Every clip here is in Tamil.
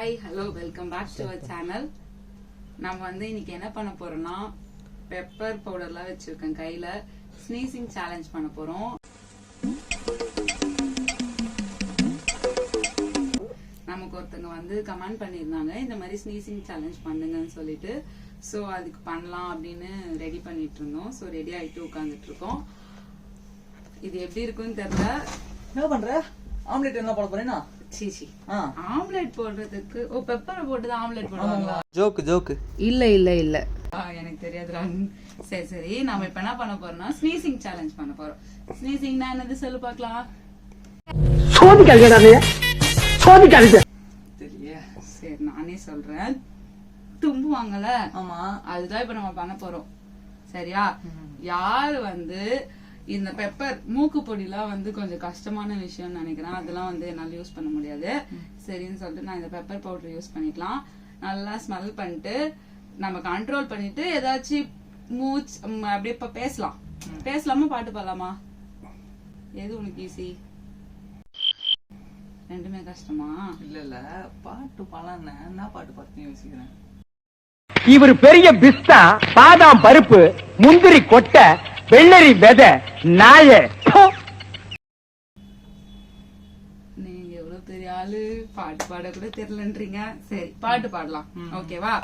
Hi hello welcome back to our channel. நம்ம வந்து இன்னைக்கு என்ன பண்ண போறோம்னா பெப்பர் பவுடர்லாம் வச்சிருக்கேன் கையில. ஸ்னீசிங் சேலஞ்ச் பண்ண போறோம். நமக்கு ஒருத்தங்க வந்து கமெண்ட் பண்ணியிருந்தாங்க இந்த மாதிரி ஸ்னீசிங் சேலஞ்ச் பண்ணுங்கன்னு சொல்லிட்டு. ஸோ அதுக்கு பண்ணலாம் அப்படின்னு ரெடி பண்ணிட்டு இருந்தோம். ஸோ ரெடி ஆயிட்டு உட்காந்துட்டு இருக்கோம். இது எப்படி இருக்குன்னு தெரியல. என்ன பண்ற? ஆம்லெட் என்ன போட போறேன்னா? சீச்சி ஆம்லெட் போடுறதுக்கு பெப்பரை போட்டு ஆம்லெட் போடுவாங்களா? ஜோக்கு இல்ல இல்ல இல்ல எனக்கு தெரியாதுடா. சரி சரி, நாம இப்ப என்ன பண்ண போறோம்னா ஸ்னீசிங் சேலஞ்ச் பண்ண போறோம். ஸ்னீசிங்னா என்னது சொல்லு பாக்கலாம். சரி நானே சொல்றேன். தும்புவாங்கல்ல, ஆமா, அதுதான் இப்ப நம்ம பண்ண போறோம். சரியா? யாரு வந்து இந்த பெப்பர் மூக்கு பொடிலாம் வந்து கொஞ்சம் கஷ்டமான விஷயம் நினைக்கிறேன். அதெல்லாம் வந்து என்னால யூஸ் பண்ண முடியாது. சரின்னு சொல்லிட்டு நான் இந்த பெப்பர் பவுடர் யூஸ் பண்ணிக்கலாம். நல்லா ஸ்மெல் பண்ணிட்டு நம்ம கண்ட்ரோல் பண்ணிட்டு ஏதாச்சும் மூச்சு அப்படியே இப்ப பேசலாமா பாட்டு பாடலாமா? எது உனக்கு ஈஸி? ரெண்டுமே கஷ்டமா? இல்ல பாட்டு பாடலாம். என்ன பாட்டு பாட்டு யோசிக்கிறேன். இவர் பெரிய பிஸ்தா, பாதாம் பருப்பு, முந்திரி கொட்டை, வெள்ளரி விதை, நாய. நீங்க எவ்வளவு பெரிய ஆளு, பாட்டு பாட கூட தெரியலன்றீங்க. சரி பாட்டு பாடலாம், ஓகேவா?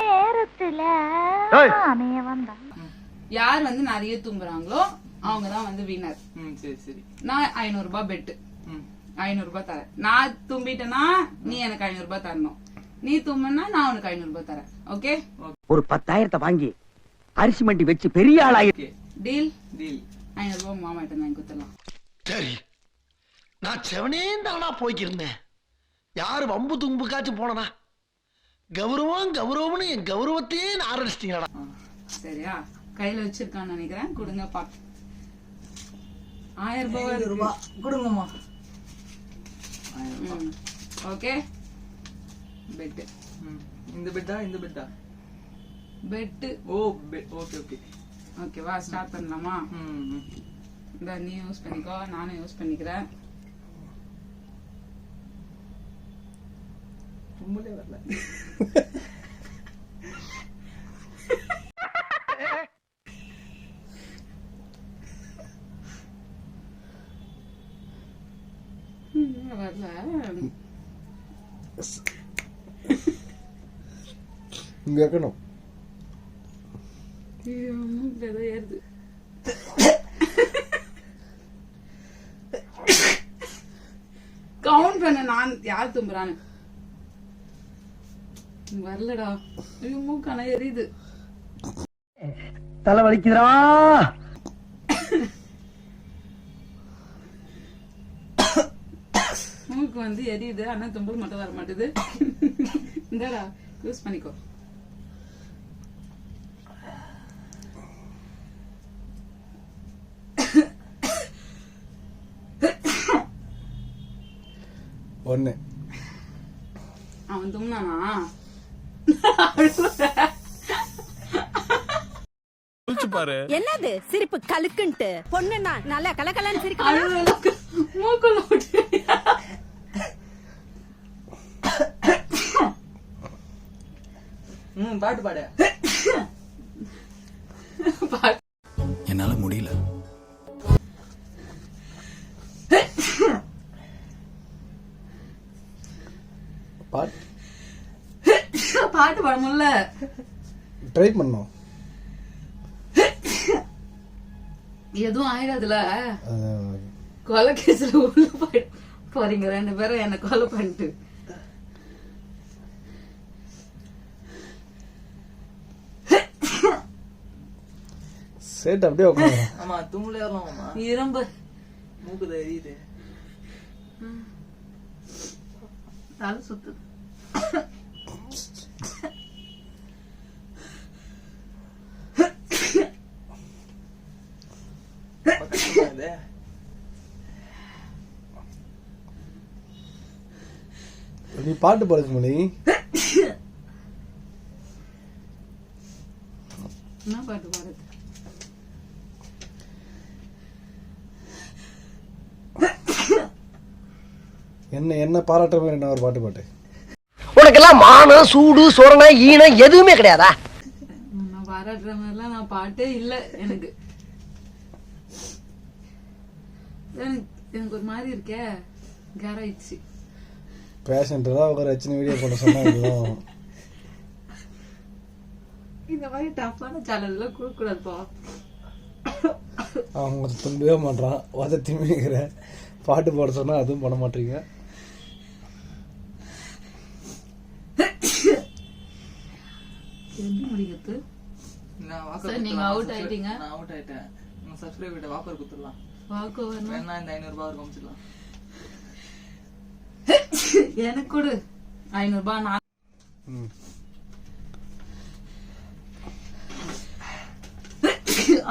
யார் வந்து நிறைய தும்புறாங்களோ அவங்கதான் வந்து வினர். சரி சரி. நான் 500 ரூபாய் பெட்டு, 500 ரூபாய் தரேன். நான் தும்பிட்டேன்னா நீ எனக்கு 500 ரூபாய் தரணும். நீ தும்புனா நான் உனக்கு 500 ரூபாய் தரேன். ஓகே? ஒரு 10,000 வாங்கி அரிசி மண்டி வச்சு பெரிய ஆளாயிருக்கு. டீல்? டீல். 500 ரூபாய் மாமா கிட்ட வாங்கி கொடுத்துடலாம். சரி, நான் செவனே தானா போய்க்கிருந்தேன். யாரு வம்பு தும்புக்காச்சும் போனனா? கௌரவம்னு என் கௌரவத்தையே ஆரம்பிச்சிட்டீங்களா? சரியா? கையில வச்சிருக்கான்னு நினைக்கிறேன். கொடுங்க பாட்டு. 1000 ரூபாய் கொடுங்கம்மா. ஓகே. பெட். இந்த பெட்டா? பெட். ஓ ஓகே ஓகே. ஓகேவா? ஸ்டார்ட் பண்ணலாமா? இந்த நீ யூஸ் பண்ணிக்கோ, நானும் யூஸ் பண்ணிக்கிறேன். தும்மலே வரல. வரல. இங்க வைக்கணும். ஏதோ ஏறுது. கவுண்ட் பண்ண. நான் யார் தும்புறான்னு வரலடா. மூக்கான எரியுது. தலை வலிக்குதுடா. மூக்கு வந்து எரியுது, ஆனா தும்பல் மட்டும் வர மாட்டேது. இந்தடா யூஸ் பண்ணிக்கோ. ஒண்ணு. அவன் தும்னானா? என்னது சிரிப்பு கலுக்குன்ட்டு? பொண்ணுன்னா நல்லா கலகலன்னு சிரிக்கணும். மூக்குள்ள பாட்டு பாடு. என்னால முடியல. பாட்டு பாட முடியல. ட்ரை பண்ணோம். எதுவும் ஆயிடாதுல. கொலை கேஸ்ல உள்ள போறீங்க ரெண்டு பேரும், என்ன கொலை பண்ணிட்டு. சேட் அப்படியே உட்காரு. ஆமா தும்மலே வரலாமா? இரும்பு மூக்கு எரியுது. தலை சுத்து. நீ பாட்டு பாடுங்க மணி. என்ன பாட்டு பாடுறது? என்ன என்ன பாராட்டுற மாதிரி என்ன ஒரு பாட்டு பாட்டு. உனக்கெல்லாம் மானம் சூடு சொரணை ஈனம் எதுவுமே கிடையாதா? நான் பாராட்டுற மாதிரிலாம் நான் பாட்டே இல்ல எனக்கு. எனக்கு ஒரு மாதிரி இருக்கே கேராயிடுச்சு. பேஷண்ட்டெல்லாம் உட்கார வச்சுன்னு வீடியோ போட சொன்னா இந்த மாதிரி டஃப்பான சேனல்லாம் கொடுக்க கூடாதுப்பா. அவங்க தும்பவே மாட்டான் வதத்தி மீக்கிற பாட்டு போட சொன்னா அதுவும் பண்ண மாட்டீங்க. என்ன முடிக்கிறது? நீங்க அவுட் ஆயிட்டீங்க. நான் அவுட் ஆயிட்டேன். நான் சப்ஸ்கிரைப் கிட்ட வாக்கர் குத்துடலாம். வாக்கோவர் வேணா இந்த 500 ரூபாய் வரைக்கும் அமிச்சிடலாம். எனக்கு கொடு 500 ரூபாய். நான்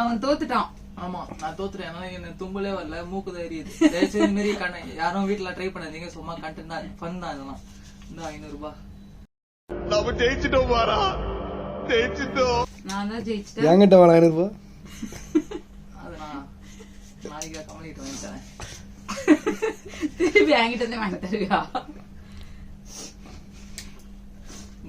அவன் தோத்துட்டான். ஆமா நான் தோத்துறேன். அதனால எனக்கு தும்பலே வரல, மூக்கு தான் எரியுது. தயவுசெய்து இந்த மாதிரி யாரும் வீட்டுல ட்ரை பண்ணாதீங்க. சும்மா கண்டென்ட் தான், ஃபன் தான் இதெல்லாம். இந்த 500 ரூபாய் நம்ம ஜெயிச்சிட்டோம் பாரா, ஜெயிச்சிட்டோம். நான் தான் ஜெயிச்சிட்டேன். என்கிட்ட வேணா இருப்பா. அது நான் நாளைக்கு கமலிட்டு வாங்கி தரேன். திருப்பி என்கிட்ட இருந்து வாங்கி தருவியா?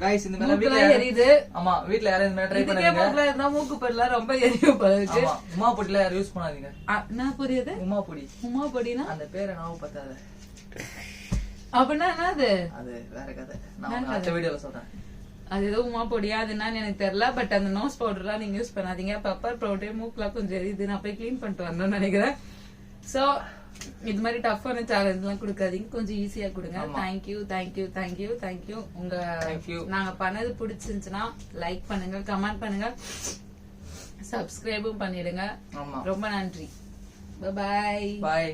கைஸ் இந்த மாதிரி மூக்குல எரியுது. ஆமா வீட்ல யாரும் இந்த மாதிரி ட்ரை இதுக்கே பண்ணாதீங்க. மூக்குல இருந்தா மூக்கு பொடிலாம் ரொம்ப எரியும் போல இருக்கு. ஆமா உமா பொடில யாரும் யூஸ் பண்ணாதீங்க. என்ன புரியுது? உமா பொடி. உமா பொடினா அந்த பேரை நாவும் பத்தாத. அப்படின்னா என்னது? அது வேற கதை. நான் அடுத்த வீடியோல சொல்றேன். அது ஏதோ உமா பொடியா அது என்னன்னு எனக்கு தெரியல. பட் அந்த நோஸ் பவுடர்லாம் நீங்க யூஸ் பண்ணாதீங்க. பெப்பர் பவுடர் மூக்குலாம் கொஞ்சம் எரியுது. நான் போய் கிளீன் பண்ணிட்டு வரணும்னு நினைக்கிறேன். சோ இது மாதிரி டஃப்பான சேலஞ்ச் எல்லாம் கொடுக்காதீங்க, கொஞ்சம் ஈஸியா கொடுங்க. Thank you thank you thank you thank you. உங்க நாங்க பண்ணது பிடிச்சிருந்துச்சுன்னா லைக் பண்ணுங்க, கமெண்ட் பண்ணுங்க, சப்ஸ்கிரைபும் பண்ணிடுங்க. ரொம்ப நன்றி. பாய் பாய்.